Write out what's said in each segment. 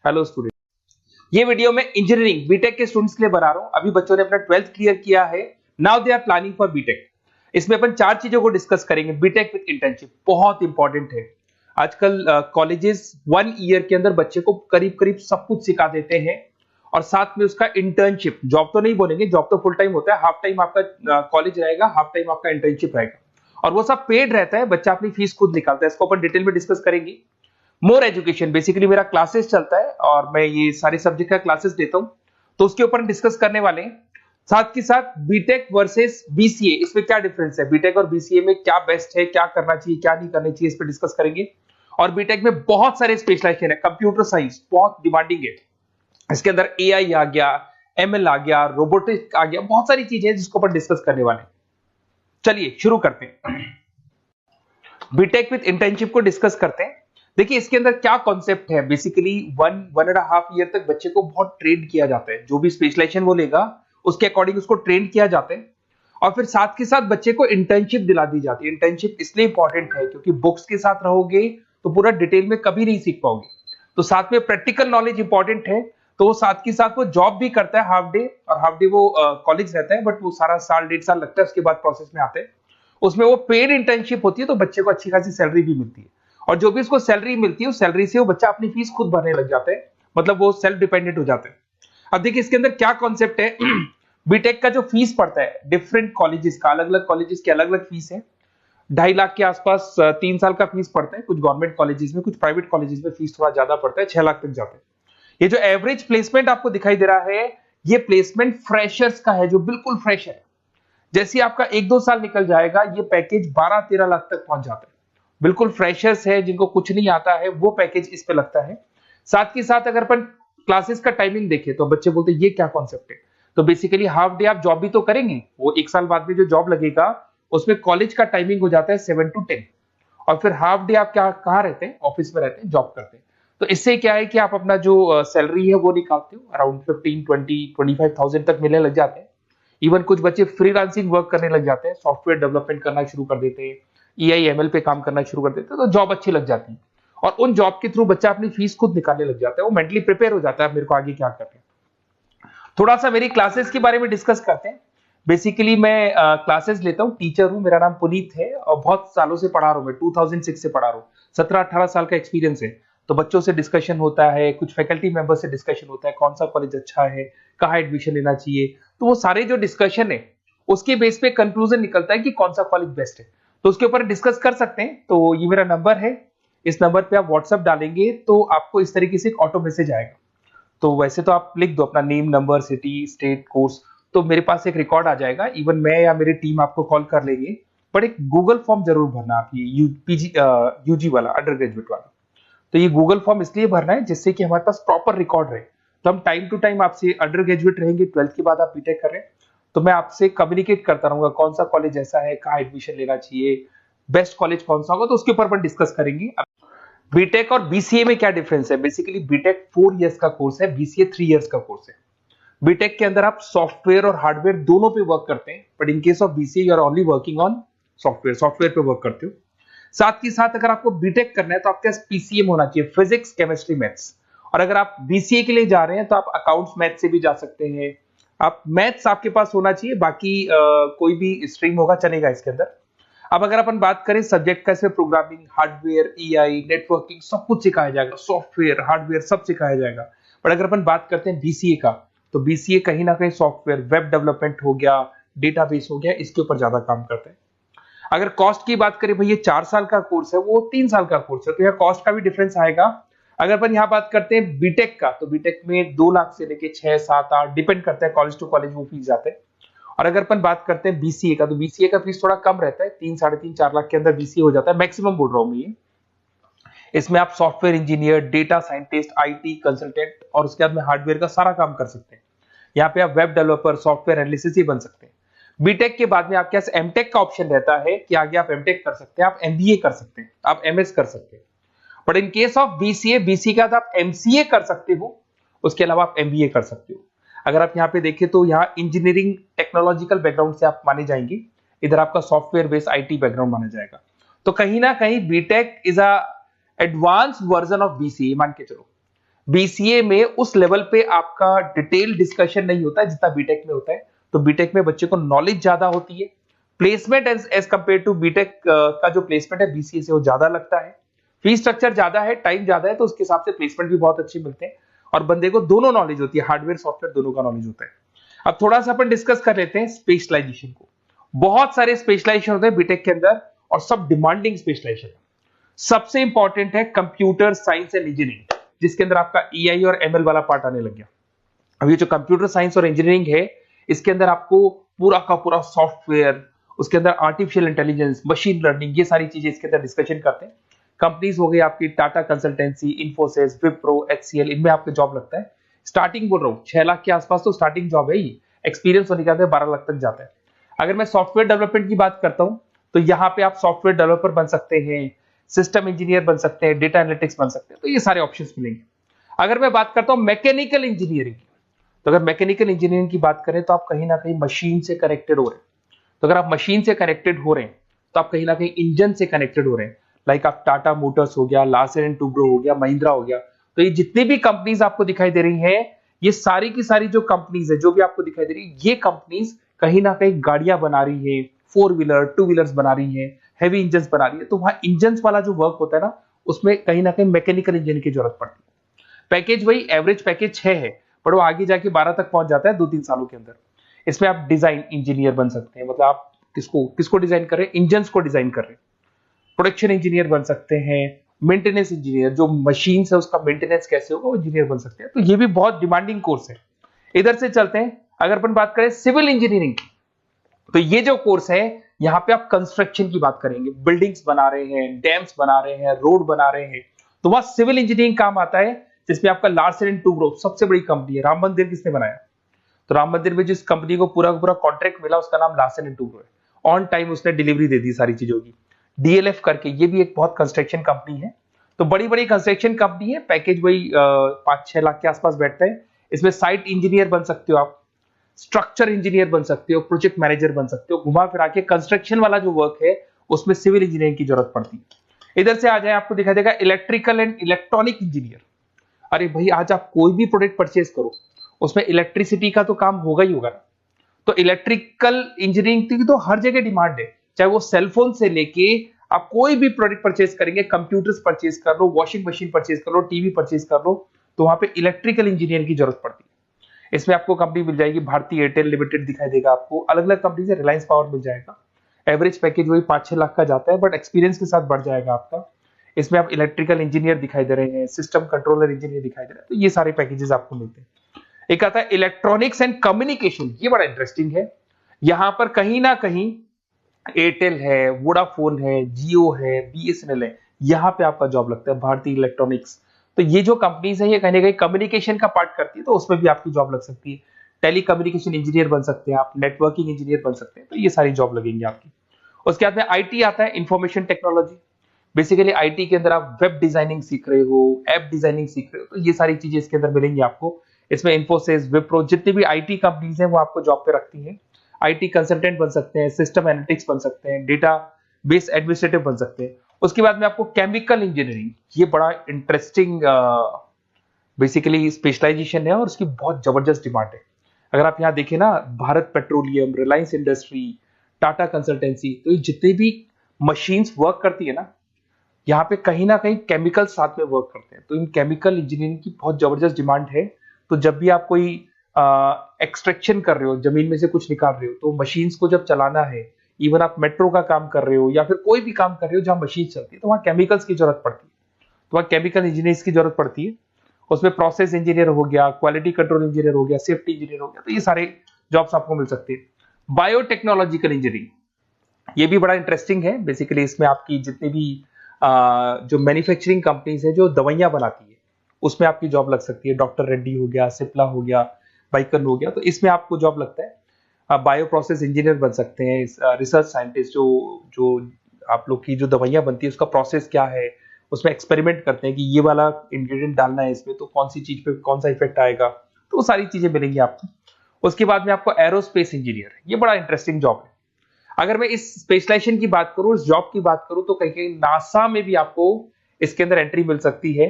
Hello student, ये video मैं engineering BTech के स्टूडेंट्स के लिए बना रहा हूं। अभी बच्चों ने अपना 12th क्लियर किया है, now they are planning for B Tech. इसमें अपन 4 चीजों को डिस्कस करेंगे। बीटेक विद इंटर्नशिप बहुत इंपॉर्टेंट है। आजकल कॉलेजेस 1 ईयर के अंदर बच्चे को करीब करीब सब कुछ सिखा देते हैं और साथ में उसका इंटर्नशिप, जॉब तो नहीं बोलेंगे, जॉब तो फुल टाइम होता है, हाफ टाइम आपका कॉलेज रहेगा, हाफ टाइम आपका इंटर्नशिप रहेगा और वो सब पेड रहता है। बच्चा अपनी फीस खुद निकालता है। इसको अपन डिटेल में डिस्कस करेंगे। मोर एजुकेशन, बेसिकली मेरा क्लासेस चलता है और मैं ये सारे सब्जेक्ट का क्लासेस देता हूं, तो उसके ऊपर डिस्कस करने वाले हैं। साथ के साथ बीटेक वर्सेस बीसीए, इसमें क्या डिफरेंस है, बीटेक और बीसीए में क्या बेस्ट है, क्या करना चाहिए, क्या नहीं करना चाहिए, इस पर डिस्कस करेंगे। और बीटेक में बहुत सारे स्पेशलाइजेशन है। कंप्यूटर साइंस बहुत डिमांडिंग है, इसके अंदर एआई आ गया, एमएल आ गया, रोबोटिक्स आ गया, बहुत सारी चीजें हैं जिसको अपन डिस्कस करने वाले हैं। चलिए शुरू करते हैं। बीटेक विद इंटर्नशिप को डिस्कस करते हैं। देखिए इसके अंदर क्या कॉन्सेप्ट है। बेसिकली 1.5 ईयर तक बच्चे को बहुत ट्रेन किया जाता है। जो भी स्पेशलाइजेशन वो लेगा उसके अकॉर्डिंग उसको ट्रेन किया जाता है और फिर साथ के साथ बच्चे को इंटर्नशिप दिला दी जाती है। इंटर्नशिप इसलिए इंपॉर्टेंट है क्योंकि बुक्स के साथ रहोगे तो पूरा डिटेल में कभी नहीं सीख पाओगे, तो साथ में प्रैक्टिकल नॉलेज इंपॉर्टेंट है। तो वो साथ के साथ वो जॉब भी करता है हाफ डे, और हाफ डे वो कॉलेज रहता है, बट वो सारा साल 1.5 साल लगता है, उसके बाद प्रोसेस में आते हैं। उसमें वो पेड इंटर्नशिप होती है, तो बच्चे को अच्छी खासी सैलरी भी मिलती है और जो भी उसको सैलरी मिलती है उस सैलरी से वो बच्चा अपनी फीस खुद भरने लग जाता है, मतलब वो सेल्फ डिपेंडेंट हो जाता है। अब देखिए इसके अंदर क्या कॉन्सेप्ट है। बीटेक का जो फीस पड़ता है डिफरेंट कॉलेजेस का, अलग अलग कॉलेजेस की अलग अलग फीस है। 2.5 लाख के आसपास 3 साल का फीस पड़ता है। कुछ गवर्नमेंट कॉलेजेस में, कुछ प्राइवेट कॉलेजेस में फीस थोड़ा ज्यादा पड़ता है, 6 लाख तक जाता है। ये जो एवरेज प्लेसमेंट आपको दिखाई दे रहा है, ये प्लेसमेंट फ्रेशर्स का है, जो बिल्कुल फ्रेश है। जैसे आपका 1-2 साल निकल जाएगा, ये पैकेज 12-13 लाख तक पहुंच जाता है। बिल्कुल फ्रेशर्स है, जिनको कुछ नहीं आता है, वो पैकेज इस पे लगता है। साथ के साथ अगर अपन क्लासेस का टाइमिंग देखें तो बच्चे बोलते हैं ये क्या कॉन्सेप्ट है। तो बेसिकली हाफ डे आप जॉब भी तो करेंगे, वो 1 साल बाद में जो जॉब लगेगा उसमें कॉलेज का टाइमिंग हो जाता है 7 to 10, और फिर हाफ डे आप क्या कहाँ रहते हैं, ऑफिस में रहते हैं, जॉब करते हैं। तो इससे क्या है कि आप अपना जो सैलरी है वो निकालते हो, अराउंड 15-20-25,000 तक मिलने लग जाते हैं। इवन कुछ बच्चे फ्रीलांसिंग वर्क करने लग जाते हैं, सॉफ्टवेयर डेवलपमेंट करना शुरू कर देते हैं, ईआई एमएल पे काम करना शुरू कर देते हैं, तो जॉब अच्छी लग जाती है और उन जॉब के थ्रू बच्चा अपनी फीस खुद निकालने लग जाता है। वो मेंटली प्रिपेयर हो जाता है मेरे को आगे क्या करना है। थोड़ा सा मेरी क्लासेस के बारे में डिस्कस करते हैं। बेसिकली मैं क्लासेस लेता हूँ, टीचर हूँ, मेरा नाम पुनीत है और बहुत सालों से पढ़ा रहा हूँ मैं, 2006 से पढ़ा रहा हूँ, 17-18 साल का एक्सपीरियंस है। तो बच्चों से डिस्कशन होता है, कुछ फैकल्टी मेंबर से डिस्कशन होता है, कौन सा कॉलेज अच्छा है, कहाँ एडमिशन लेना चाहिए। तो वो सारे जो डिस्कशन है उसके बेस पे कंक्लूजन निकलता है कि कौन सा कॉलेज बेस्ट है, तो उसके ऊपर डिस्कस कर सकते हैं। तो ये मेरा नंबर है, इस नंबर पे आप व्हाट्सएप डालेंगे तो आपको इस तरीके से एक ऑटो मैसेज आएगा। तो वैसे तो आप लिख दो अपना name, number, city, state, course, तो मेरे पास एक रिकॉर्ड आ जाएगा। इवन मैं या मेरी टीम आपको कॉल कर लेंगे, पर एक गूगल फॉर्म जरूर भरना आप, ये यूजी वाला, अंडर ग्रेजुएट वाला। तो ये गूगल फॉर्म इसलिए भरना है जिससे कि हमारे पास प्रॉपर रिकॉर्ड रहे। तो हम टाइम टू टाइम आपसे, अंडर ग्रेजुएट रहेंगे, 12th के बाद आप बीटेक कर रहे हैं, तो मैं आपसे कम्युनिकेट करता रहूंगा कौन सा कॉलेज ऐसा है, कहाँ एडमिशन लेना चाहिए, बेस्ट कॉलेज कौन सा होगा, तो उसके ऊपर अपन डिस्कस करेंगे। बीटेक और बीसीए में क्या डिफरेंस है। बेसिकली बीटेक 4 इयर्स का कोर्स है, बीसीए 3 इयर्स का कोर्स है। बीटेक के अंदर आप सॉफ्टवेयर और हार्डवेयर दोनों पे वर्क करते हैं, but in case of BCA you are only working on software पे वर्क करते हो। साथ ही साथ अगर आपको बीटेक करना है तो आपके पास पीसीएम होना चाहिए, फिजिक्स, केमिस्ट्री, मैथ्स। और अगर आप बीसीए के लिए जा रहे हैं तो आप अकाउंट्स मैथ से भी जा सकते हैं। आप मैथ्स आपके पास होना चाहिए, बाकी कोई भी स्ट्रीम होगा चलेगा इसके अंदर। अब अगर अपन बात करें सब्जेक्ट का, इसमें प्रोग्रामिंग, हार्डवेयर, ईआई, नेटवर्किंग सब कुछ सिखाया जाएगा, सॉफ्टवेयर, हार्डवेयर सब सिखाया जाएगा। बट अगर अपन बात करते हैं बीसीए का, तो बीसीए कहीं ना कहीं सॉफ्टवेयर, वेब डेवलपमेंट हो गया, डेटाबेस हो गया, इसके ऊपर ज्यादा काम करते हैं। अगर कॉस्ट की बात करें, भाई ये 4 साल का कोर्स है, वो 3 साल का कोर्स है, तो यहाँ कॉस्ट का भी डिफरेंस आएगा। अगर अपन यहाँ बात करते हैं बीटेक का, तो बीटेक में 2 लाख से लेके 6, 7, 8 डिपेंड करता है, कॉलेज टू कॉलेज वो फीस जाते हैं। और अगर अपन बात करते हैं बीसीए का, तो बीसीए का फीस थोड़ा कम रहता है, 3, 3.5, 4 लाख के अंदर बीसीए हो जाता है, मैक्सिमम बोल रहा हूँ मैं ये। इसमें आप software engineer, data scientist, IT consultant और उसके बाद में हार्डवेयर का सारा काम कर सकते हैं। यहाँ पे आप वेब डेवलपर, सॉफ्टवेयर एनालिसिस ही बन सकते हैं। बीटेक के बाद में आपके पास एमटेक का ऑप्शन रहता है कि आगे आप एमटेक कर सकते हैं, आप एमबीए कर सकते हैं, आप एमएस कर सकते हैं। But in case of BCA, BC के बाद आप एमसीए कर सकते हो, उसके अलावा आप एमबीए कर सकते हो। अगर आप यहाँ पे देखें तो यहाँ इंजीनियरिंग टेक्नोलॉजिकल बैकग्राउंड से आप माने जाएंगे, इधर आपका सॉफ्टवेयर बेस्ड आईटी बैकग्राउंड माना जाएगा। तो कहीं ना कहीं B Tech is a advance version of BCA, मान के चलो। बीसीए में उस लेवल पे आपका डिटेल डिस्कशन नहीं होता है जितना बीटेक में होता है। तो बीटेक में बच्चे को नॉलेज ज्यादा होती है, placement as compare to B Tech का जो प्लेसमेंट है बीसीए से वो ज्यादा लगता है, फीस स्ट्रक्चर ज्यादा है, टाइम ज्यादा है, तो उसके हिसाब से प्लेसमेंट भी बहुत अच्छे मिलते हैं और बंदे को दोनों नॉलेज होती है, हार्डवेयर सॉफ्टवेयर दोनों का नॉलेज होता है। अब थोड़ा सा अपन डिस्कस कर लेते हैं स्पेशलाइजेशन को। बहुत सारे स्पेशलाइजेशन होते हैं बीटेक के अंदर और सब डिमांडिंग स्पेशलाइजेशन। सबसे इंपॉर्टेंट है कंप्यूटर साइंस एंड इंजीनियरिंग, जिसके अंदर आपका ईआई और एमएल वाला पार्ट आने लग गया। अब ये जो कंप्यूटर साइंस और इंजीनियरिंग है, इसके अंदर आपको पूरा का पूरा सॉफ्टवेयर, उसके अंदर आर्टिफिशियल इंटेलिजेंस, मशीन लर्निंग, ये सारी चीजें इसके अंदर डिस्कशन करते हैं। कंपनीज हो गई आपकी टाटा कंसल्टेंसी, इन्फोसिस, विप्रो, एचसीएल, इनमें आपका जॉब लगता है। स्टार्टिंग बोल रहा हूँ 6 लाख के आसपास तो स्टार्टिंग जॉब है ये, एक्सपीरियंस होने के बाद 12 लाख तक जाता है। अगर मैं सॉफ्टवेयर डेवलपमेंट की बात करता हूँ तो यहाँ पे आप सॉफ्टवेयर डेवलपर बन सकते हैं, सिस्टम इंजीनियर बन सकते हैं, डेटा एनालिटिक्स बन सकते हैं, तो ये सारे ऑप्शंस मिलेंगे। अगर मैं बात करता हूँ मैकेनिकल इंजीनियरिंग की, तो अगर मैकेनिकल इंजीनियरिंग की बात करें तो आप कहीं ना कहीं मशीन से कनेक्टेड हो रहे हैं। तो अगर आप मशीन से कनेक्टेड हो रहे हैं तो आप कहीं ना कहीं इंजन से कनेक्टेड हो रहे हैं। लाइक आप टाटा मोटर्स हो गया, लार्सन एंड टुब्रो हो गया, महिंद्रा हो गया, तो ये जितनी भी कंपनीज आपको दिखाई दे रही हैं, ये सारी की सारी जो कंपनीज है जो भी आपको दिखाई दे रही है, ये कंपनीज कहीं ना कहीं गाड़ियां बना रही है, 4 व्हीलर 2 व्हीलर्स बना रही है, हैवी इंजन बना रही है। तो वहां इंजन वाला जो वर्क होता है ना, उसमें कहीं ना कहीं मैकेनिकल इंजीनियर की जरूरत पड़ती है। पैकेज वही एवरेज पैकेज 6 है, पर वो आगे जाके 12 तक पहुंच जाता है 2-3 सालों के अंदर। इसमें आप डिजाइन इंजीनियर बन सकते हैं, मतलब आप किसको डिजाइन कर रहे हैं, इंजन को डिजाइन कर रहे हैं। प्रोडक्शन इंजीनियर बन सकते हैं, मेंटेनेंस इंजीनियर, जो मशीन है उसका मेंटेनेंस कैसे होगा वो इंजीनियर बन सकते हैं। तो ये भी बहुत डिमांडिंग कोर्स है। इधर से चलते हैं, अगर अपन बात करें सिविल इंजीनियरिंग की, तो ये जो कोर्स है यहाँ पे आप कंस्ट्रक्शन की बात करेंगे, बिल्डिंग्स बना रहे हैं, डैम्स बना रहे हैं, रोड बना रहे हैं, तो वहां सिविल इंजीनियरिंग काम आता है, जिसमें आपका लार्सन एंड टुब्रो सबसे बड़ी कंपनी है। राम मंदिर किसने बनाया, तो राम मंदिर में जिस कंपनी को पूरा का पूरा कॉन्ट्रैक्ट मिला उसका नाम लार्सन एंड टुब्रो है। ऑन टाइम उसने डिलीवरी दे दी सारी चीजों की। डीएलएफ करके ये भी एक बहुत कंस्ट्रक्शन कंपनी है। तो बड़ी बड़ी कंस्ट्रक्शन कंपनी है, पैकेज वही 5-6 लाख के आसपास बैठता है। इसमें साइट इंजीनियर बन सकते हो आप, स्ट्रक्चर इंजीनियर बन सकते हो, प्रोजेक्ट मैनेजर बन सकते हो, घुमा फिरा के कंस्ट्रक्शन वाला जो वर्क है उसमें सिविल इंजीनियरिंग की जरूरत पड़ती है। इधर से आ जाए, आपको दिखाई देगा इलेक्ट्रिकल एंड इलेक्ट्रॉनिक इंजीनियर। अरे भाई, आज आप कोई भी प्रोडक्ट परचेज करो उसमें इलेक्ट्रिसिटी का तो काम होगा ही होगा ना। तो इलेक्ट्रिकल इंजीनियरिंग की तो हर जगह डिमांड है, चाहे वो सेलफोन से लेके आप कोई भी प्रोडक्ट परचेज करेंगे, कंप्यूटर्स परचेज कर लो, वॉशिंग मशीन परचेज कर लो, टीवी परचेज कर लो, तो वहां पे इलेक्ट्रिकल इंजीनियर की जरूरत पड़ती है। इसमें आपको कंपनी मिल जाएगी, भारतीय एयरटेल लिमिटेड दिखाई देगा आपको, अलग अलग कंपनी से, रिलायंस पावर मिल जाएगा। एवरेज पैकेज वही 5-6 लाख का जाता है, बट एक्सपीरियंस के साथ बढ़ जाएगा आपका। इसमें आप इलेक्ट्रिकल इंजीनियर दिखाई दे रहे हैं, सिस्टम कंट्रोलर इंजीनियर दिखाई दे रहे हैं, तो ये सारे पैकेजेस आपको मिलते हैं। एक आता है इलेक्ट्रॉनिक्स एंड कम्युनिकेशन, ये बड़ा इंटरेस्टिंग है। यहां पर कहीं ना कहीं एयरटेल है, वोडाफोन है, जियो है, बीएसएनएल है, यहां पे आपका जॉब लगता है, भारतीय इलेक्ट्रॉनिक्स। तो ये जो कंपनीज है ये कहीं ना कहीं कम्युनिकेशन का पार्ट करती है, तो उसमें भी आपकी जॉब लग सकती है। टेली कम्युनिकेशन इंजीनियर बन सकते हैं आप, नेटवर्किंग इंजीनियर बन सकते हैं, तो ये सारी जॉब लगेंगी आपकी। उसके बाद में आईटी आता है, इंफॉर्मेशन टेक्नोलॉजी। बेसिकली आईटी के अंदर आप वेब डिजाइनिंग सीख रहे हो, ऐप डिजाइनिंग सीख रहे हो, तो ये सारी चीजें इसके अंदर मिलेंगी आपको। इसमें इन्फोसिस, विप्रो, जितनी भी आईटी कंपनीज हैं वो आपको जॉब पे रखती हैं। आईटी कंसल्टेंट बन सकते हैं, सिस्टम एनालिटिक्स बन सकते हैं, डेटा बेस एडमिनिस्ट्रेटिव बन सकते हैं। उसके बाद में आपको केमिकल इंजीनियरिंग, ये बड़ा इंटरेस्टिंग बेसिकली स्पेशलाइजेशन है और उसकी बहुत जबरदस्त डिमांड है। अगर आप यहाँ देखें ना, Bharat petroleum, Reliance industry, Tata consultancy, तो ये जितने भी मशीन्स वर्क करती है ना, यहाँ पे कहीं ना कहीं केमिकल साथ में वर्क करते हैं। तो इन केमिकल इंजीनियरिंग की बहुत जबरदस्त डिमांड है। तो जब भी आप कोई एक्सट्रैक्शन कर रहे हो, जमीन में से कुछ निकाल रहे हो, तो मशीन्स को जब चलाना है, इवन आप मेट्रो का काम कर रहे हो या फिर कोई भी काम कर रहे हो जहां मशीन चलती है, तो वहां केमिकल्स की जरूरत पड़ती है, तो वहां केमिकल इंजीनियर्स की जरूरत पड़ती है। उसमें प्रोसेस इंजीनियर हो गया, क्वालिटी कंट्रोल इंजीनियर हो गया, सेफ्टी इंजीनियर हो गया, तो ये सारे जॉब्स आपको मिल सकते हैं। बायोटेक्नोलॉजिकल इंजीनियरिंग, ये भी बड़ा इंटरेस्टिंग है। बेसिकली इसमें आपकी जितनी भी जो मैन्युफैक्चरिंग कंपनीज है जो दवाइयां बनाती है, उसमें आपकी जॉब लग सकती है। डॉक्टर रेड्डी हो गया, सिप्ला हो गया, बाइकन हो गया, तो इसमें आपको जॉब लगता है। आप बायो प्रोसेस इंजीनियर बन सकते हैं, रिसर्च साइंटिस्ट, जो आप लोग की जो दवाइयां बनती है उसका प्रोसेस क्या है, उसमें एक्सपेरिमेंट करते हैं कि ये वाला इंग्रेडिएंट डालना है इसमें तो कौन सी चीज पे कौन सा इफेक्ट आएगा, तो वो सारी चीजें मिलेंगी आपको। उसके बाद में आपको एरोस्पेस इंजीनियर, ये बड़ा इंटरेस्टिंग जॉब है। अगर मैं इस स्पेशलाइजेशन की बात करूं, इस जॉब की बात करूं, तो कहीं कहीं नासा में भी आपको इसके अंदर एंट्री मिल सकती है।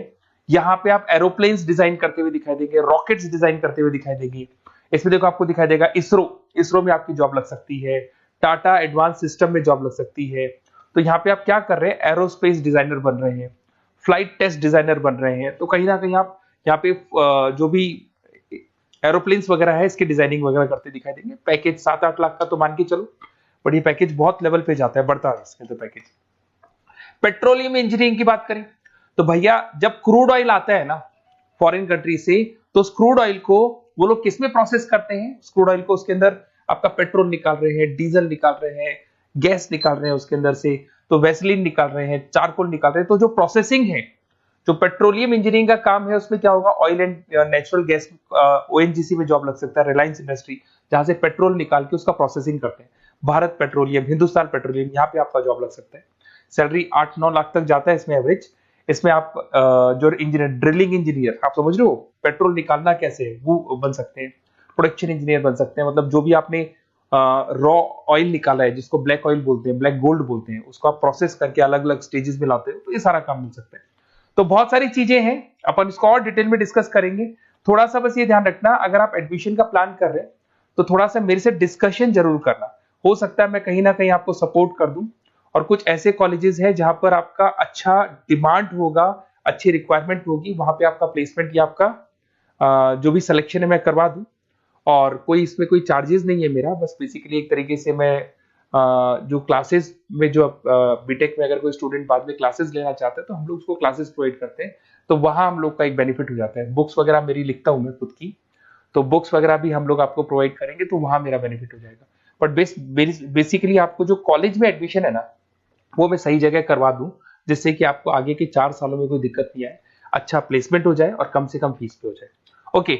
यहाँ पे आप एरोप्लेन्स डिजाइन करते हुए दिखाई देंगे, रॉकेट्स डिजाइन करते हुए दिखाई देंगे। इसमें देखो आपको दिखाई देगा इसरो में आपकी जॉब लग सकती है, टाटा एडवांस सिस्टम में जॉब लग सकती है। तो यहाँ पे आप क्या कर रहे हैं, एरोस्पेस डिजाइनर बन रहे हैं, फ्लाइट टेस्ट डिजाइनर बन रहे हैं। तो कहीं ना कहीं आप यहाँ पे जो भी एरोप्लेन्स वगैरह है इसकी डिजाइनिंग वगैरह करते दिखाई देंगे। पैकेज 7-8 लाख का तो मान के चलो, बट ये पैकेज बहुत लेवल पे जाता है, बढ़ता है इसमें तो पैकेज। पेट्रोलियम इंजीनियरिंग की बात करें तो भैया जब क्रूड ऑयल आता है ना फॉरेन कंट्री से, तो उस क्रूड ऑयल को वो लोग किस में प्रोसेस करते हैं, क्रूड ऑयल को उसके अंदर आपका पेट्रोल निकाल रहे हैं, डीजल निकाल रहे हैं, गैस निकाल रहे हैं उसके अंदर से, तो वैसलीन निकाल रहे हैं, चारकोल निकाल रहे हैं। तो जो प्रोसेसिंग है, जो पेट्रोलियम इंजीनियरिंग का काम है, उसमें क्या होगा, oil and natural gas, ONGC में जॉब लग सकता है, रिलायंस इंडस्ट्री, जहां से पेट्रोल निकाल के उसका प्रोसेसिंग करते हैं, भारत पेट्रोलियम, हिंदुस्तान पेट्रोलियम, यहाँ पे आपका जॉब लग सकता है। सैलरी 8-9 लाख तक जाता है इसमें एवरेज। इसमें आप जो इंजीनियर, ड्रिलिंग इंजीनियर, आप समझ रहे हो पेट्रोल निकालना कैसे है, वो बन सकते हैं। प्रोडक्शन इंजीनियर बन सकते हैं, मतलब जो भी आपने रॉ ऑयल निकाला है, जिसको ब्लैक ऑयल बोलते हैं, ब्लैक गोल्ड बोलते हैं, उसको आप प्रोसेस करके अलग अलग स्टेजेस में लाते हो, तो ये सारा काम मिल सकता है। तो बहुत सारी चीजें हैं, अपन इसको और डिटेल में डिस्कस करेंगे। थोड़ा सा बस ये ध्यान रखना, अगर आप एडमिशन का प्लान कर रहे हैं तो थोड़ा सा मेरे से डिस्कशन जरूर करना। हो सकता है मैं कहीं ना कहीं आपको सपोर्ट कर दूं, और कुछ ऐसे कॉलेजेस हैं जहां पर आपका अच्छा डिमांड होगा, अच्छी रिक्वायरमेंट होगी, वहां पे आपका प्लेसमेंट या आपका जो भी सिलेक्शन है मैं करवा दूं। और कोई इसमें कोई चार्जेस नहीं है मेरा, बस बेसिकली एक तरीके से मैं जो क्लासेस में, जो बीटेक में अगर कोई स्टूडेंट बाद में क्लासेस लेना चाहता है तो हम लोग उसको क्लासेस प्रोवाइड करते हैं, तो वहां हम लोग का एक बेनिफिट हो जाता है। बुक्स वगैरह मेरी लिखता हूं मैं खुद की, तो बुक्स वगैरह भी हम लोग आपको प्रोवाइड करेंगे, तो वहां मेरा बेनिफिट हो जाएगा। बट बेसिकली आपको जो कॉलेज में एडमिशन है ना, वो मैं सही जगह करवा दूं, जिससे कि आपको आगे के 4 सालों में कोई दिक्कत नहीं आए, अच्छा प्लेसमेंट हो जाए और कम से कम फीस पे हो जाए। ओके।